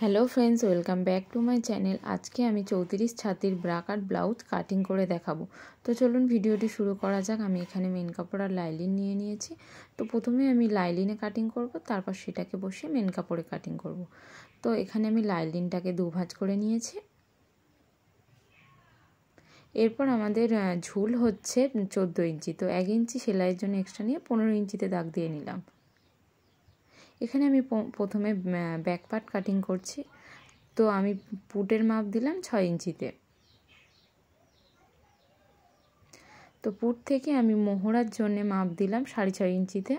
Hello friends, welcome back to my channel. আজকে আমি 34 ছাতির bra কাট blouse cutting করে দেখাবো। তো চলুন ভিডিওটি শুরু করা যাক। আমি এখানে মেন কাপড় আর লাইলিন নিয়ে নিয়েছি। তো প্রথমে আমি লাইলিনে কাটিং করব, তারপর সেটাকে বসিয়ে মেন কাপড়ে কাটিং করব। তো এখানে আমি লাইলিনটাকে দুভাঁজ করে নিয়েছি। এরপর আমাদের ঝুল হচ্ছে 14 ইঞ্চি, তো 1 ইঞ্চি সেলাইয়ের জন্য এক্সট্রা নিয়ে 15 ইঞ্চিতে দাগ দিয়ে নিলাম। এখানে আমি প্রথমে ব্যাক পার্ট কাটিং করছি। তো আমি পুটের মাপ দিলাম 6 ইঞ্চিতে। তো পুট থেকে আমি মোহরার জন্য মাপ দিলাম 6.5 ইঞ্চিতে।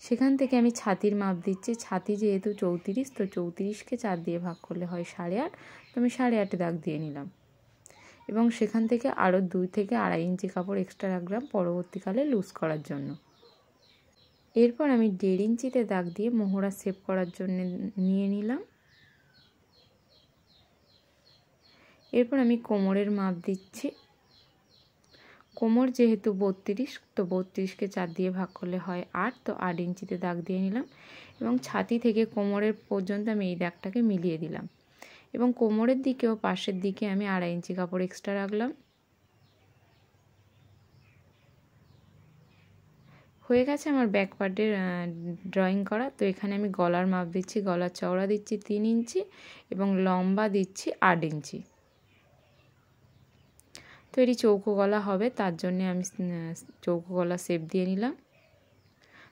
সেখান থেকে আমি ছাতির মাপ দিচ্ছি। ছাতি যেহেতু 34, তো 34কে 4 দিয়ে ভাগ করলে হয় 8.5, তো আমি 8.5 দাগ দিয়ে নিলাম। এবং সেখান থেকে আরও 2 থেকে 2.5 ইঞ্চি কাপড় এক্সট্রা রাখলাম পরবর্তীকালে লুজ করার জন্য। এরপর আমি 1.5 ইঞ্চিতে দাগ দিয়ে মোহরা সেভ করার জন্য নিয়ে নিলাম। এরপর আমি কোমরের মাপ দিচ্ছি। কোমর যেহেতু 32, তো 32কে 4 দিয়ে ভাগ করলে হয় 8, তো 8 ইঞ্চিতে দাগ দিয়ে নিলাম। এবং ছাতি থেকে কোমরের পর্যন্ত আমি এই দাগটাকে মিলিয়ে দিলাম। এবং কোমরের দিকেও পাশের দিকে আমি 2.5 ইঞ্চি কাপড় এক্সট্রা রাখলাম। হয়ে গেছে আমার ব্যাক পার্টের ড্রয়িং করা। তো এখানে আমি গলার মাপ দিচ্ছি। গলার চওড়া দিচ্ছি 3 ইঞ্চি এবং লম্বা দিচ্ছি 8 ইঞ্চি। তো এটি চৌকো গলা হবে, তার জন্যে আমি চৌকো গলা শেপ দিয়ে নিলাম।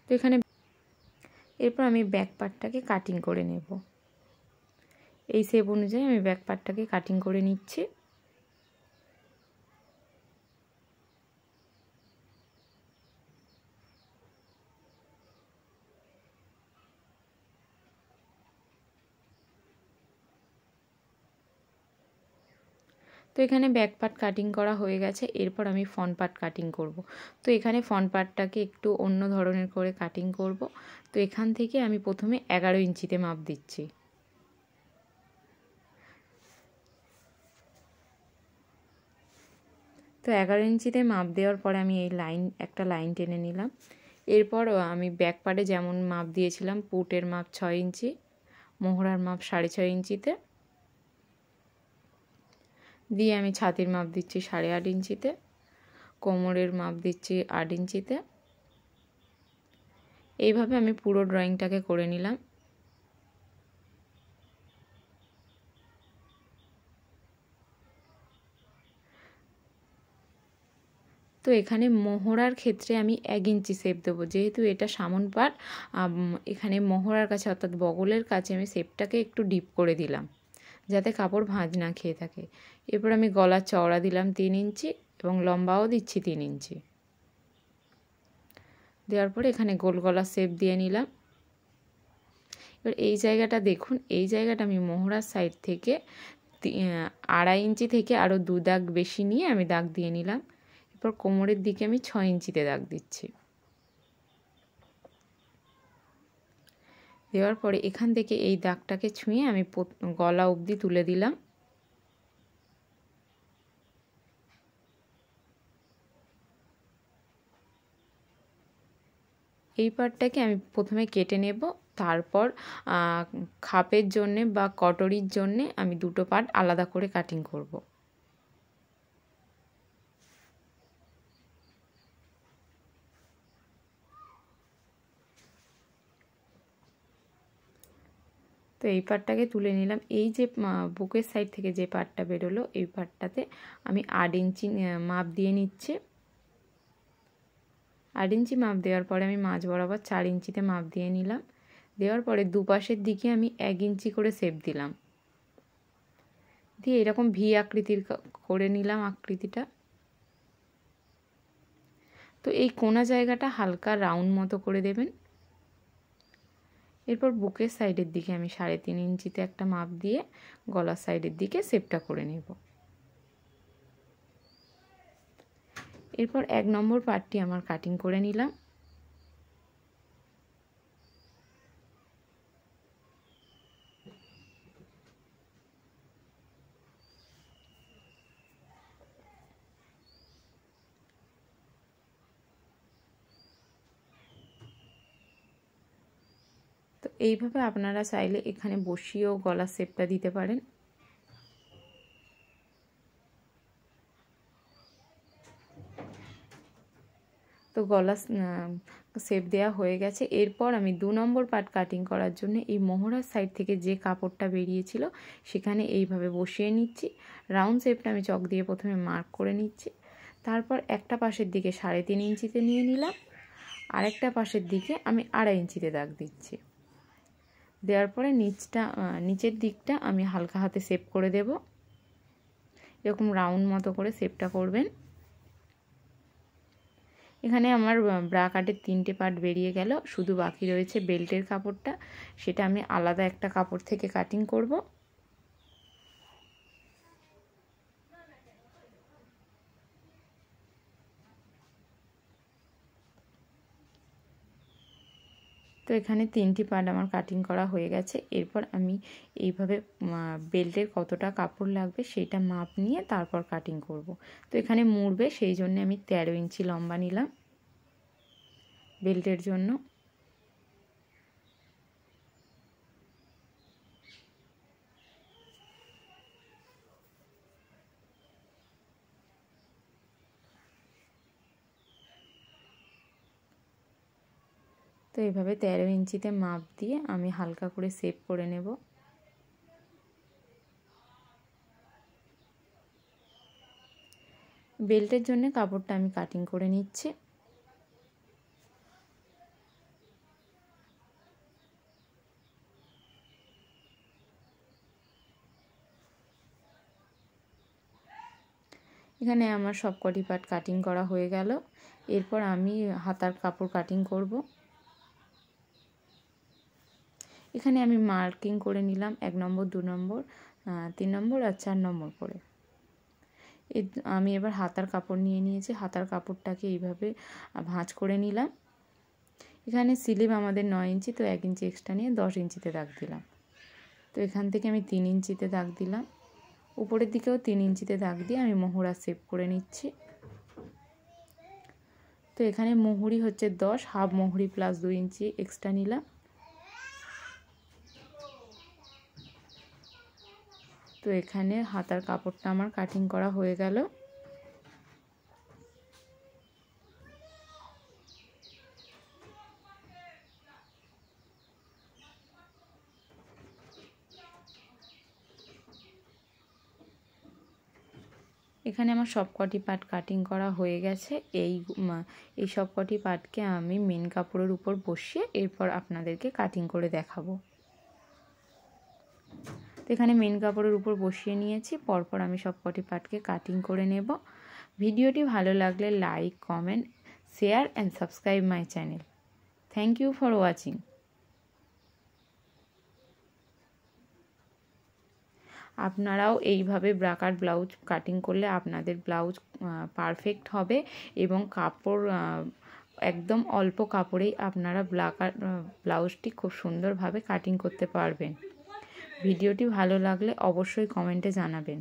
তো এখানে এরপর আমি ব্যাক পার্টটাকে কাটিং করে নেব। এই শেপ অনুযায়ী আমি ব্যাক পার্টটাকে কাটিং করে নিচ্ছি। তো এখানে ব্যাক পার্ট কাটিং করা হয়ে গেছে। এরপর আমি ফ্রন্ট পার্ট কাটিং করব। তো এখানে ফ্রন্ট পার্টটাকে একটু অন্য ধরনের করে কাটিং করব। তো এখান থেকে আমি প্রথমে 11 ইঞ্চিতে মাপ দিচ্ছি। তো 11 ইঞ্চিতে মাপ দেওয়ার পরে আমি এই একটা লাইন টেনে নিলাম। এরপর আমি ব্যাক পার্টে যেমন মাপ দিয়েছিলাম, পুটের মাপ 6 ইঞ্চি, মোহরার মাপ 6.5 ইঞ্চিতে দিয়ে আমি ছাতির মাপ দিচ্ছি 8.5 ইঞ্চিতে, কোমরের মাপ দিচ্ছি 8 ইঞ্চিতে। এইভাবে আমি পুরো ড্রয়িংটাকে করে নিলাম। তো এখানে মোহরার ক্ষেত্রে আমি 1 ইঞ্চি শেপ দেবো, যেহেতু এটা সামন পার্ট। এখানে মোহরার কাছে অর্থাৎ বগলের কাছে আমি শেপটাকে একটু ডিপ করে দিলাম, যাতে কাপড় ভাঁজ না খেয়ে থাকে। এরপর আমি গলার চওড়া দিলাম 3 ইঞ্চি এবং লম্বাও দিচ্ছি 3 ইঞ্চি। দেওয়ার পরে এখানে গোল গলার শেপ দিয়ে নিলাম। এবার এই জায়গাটা দেখুন, এই জায়গাটা আমি মোহরার সাইড থেকে 2.5 ইঞ্চি থেকে আরও 2 দাগ বেশি নিয়ে আমি দাগ দিয়ে নিলাম। এরপর কোমরের দিকে আমি 6 ইঞ্চিতে দাগ দিচ্ছি। দেওয়ার পরে এখান থেকে এই দাগটাকে ছুঁয়ে আমি গলা অবধি তুলে দিলাম। এই পার্টটাকে আমি প্রথমে কেটে নেব, তারপর খাপের জন্যে বা কটরির জন্যে আমি দুটো পার্ট আলাদা করে কাটিং করব। তো এই পার্টটাকে তুলে নিলাম। এই যে বুকের সাইড থেকে যে পার্টটা বেরোলো, এই পার্টটাতে আমি 8 ইঞ্চি মাপ দিয়ে নিচ্ছি। 8 ইঞ্চি মাপ দেওয়ার পরে আমি মাঝ বরাবর 4 ইঞ্চিতে মাপ দিয়ে নিলাম। দেওয়ার পরে দুপাশের দিকে আমি 1 ইঞ্চি করে শেপ দিলাম, দিয়ে এরকম ভি আকৃতির করে নিলাম আকৃতিটা। তো এই কোনা জায়গাটা হালকা রাউন্ড মতো করে দেবেন। এরপর বুকের সাইডের দিকে আমি 3.5 ইঞ্চিতে একটা মাপ দিয়ে গলার সাইডের দিকে শেপটা করে নেব। এরপর 1 নম্বর পার্টটি আমার কাটিং করে নিলাম। তো এইভাবে আপনারা চাইলে এখানে বসিয়েও গলার শেপটা দিতে পারেন। তো গলা শেপ দেওয়া হয়ে গেছে। এরপর আমি 2 নম্বর পার্ট কাটিং করার জন্য এই মোহরার সাইড থেকে যে কাপড়টা বেরিয়েছিল সেখানে এইভাবে বসিয়ে নিচ্ছি। রাউন্ড শেপটা আমি চক দিয়ে প্রথমে মার্ক করে নিচ্ছি, তারপর একটা পাশের দিকে 3.5 ইঞ্চিতে নিয়ে নিলাম, আরেকটা পাশের দিকে আমি 2.5 ইঞ্চিতে দাগ দিচ্ছি। দেওয়ার পরে নিচের দিকটা আমি হালকা হাতে শেপ করে দেব। এরকম রাউন্ড মতো করে শেপটা করবেন। এখানে আমার ব্রা কাটের 3টে পার্ট বেরিয়ে গেল, শুধু বাকি রয়েছে বেল্টের কাপড়টা। সেটা আমি আলাদা একটা কাপড় থেকে কাটিং করব। তো এখানে 3টি পার্ট আমার কাটিং করা হয়ে গেছে। এরপর আমি এইভাবে বেল্টের কতটা কাপড় লাগবে সেটা মাপ নিয়ে তারপর কাটিং করব। তো এখানে মুড়বে, সেই জন্য আমি 13 ইঞ্চি লম্বা নিলাম বেল্টের জন্য। তো এইভাবে 13 ইঞ্চিতে মাপ দিয়ে আমি হালকা করে শেপ করে নেব। বেল্টের জন্য কাপড়টা আমি কাটিং করে নিচ্ছি। এখানে আমার সবকটি পার্ট কাটিং করা হয়ে গেল। এরপর আমি হাতার কাপড় কাটিং করব। এখানে আমি মার্কিং করে নিলাম 1 নম্বর, 2 নম্বর, 3 নম্বর আর 4 নম্বর করে। আমি এবার হাতার কাপড় নিয়ে নিয়েছি। হাতার কাপড়টাকে এইভাবে ভাঁজ করে নিলাম। এখানে স্লিভ আমাদের 9 ইঞ্চি, তো 1 ইঞ্চি এক্সট্রা নিয়ে 10 ইঞ্চিতে দাগ দিলাম। তো এখান থেকে আমি 3 ইঞ্চিতে দাগ দিলাম। উপরের দিকেও 3 ইঞ্চিতে দাগ দিয়ে আমি মোহরা শেপ করে নিচ্ছি। তো এখানে মোহরি হচ্ছে 10, হাফ মোহরি প্লাস 2 ইঞ্চি এক্সট্রা নিলাম। তো এখানে হাতার কাপড়টা আমার কাটিং করা হয়ে গেল। এখানে আমার সবকটি পার্ট কাটিং করা হয়ে গেছে। এই সবকটি পার্টকে আমি মেন কাপড়ের উপর বসিয়ে এরপর আপনাদেরকে কাটিং করে দেখাবো। তো এখানে মেন কাপড়ের উপর বসিয়ে নিয়েছি, পরপর আমি সবকটি পার্টকে কাটিং করে নেব। ভিডিওটি ভালো লাগলে like, comment, share and subscribe my channel. Thank you for watching. আপনারাও এইভাবে ব্রাকাট ব্লাউজ কাটিং করলে আপনাদের ব্লাউজ পারফেক্ট হবে এবং কাপড় একদম অল্প কাপড়েই আপনারা ব্লাউজটি খুব সুন্দরভাবে কাটিং করতে পারবেন। ভিডিওটি ভালো লাগলে অবশ্যই কমেন্টে জানাবেন।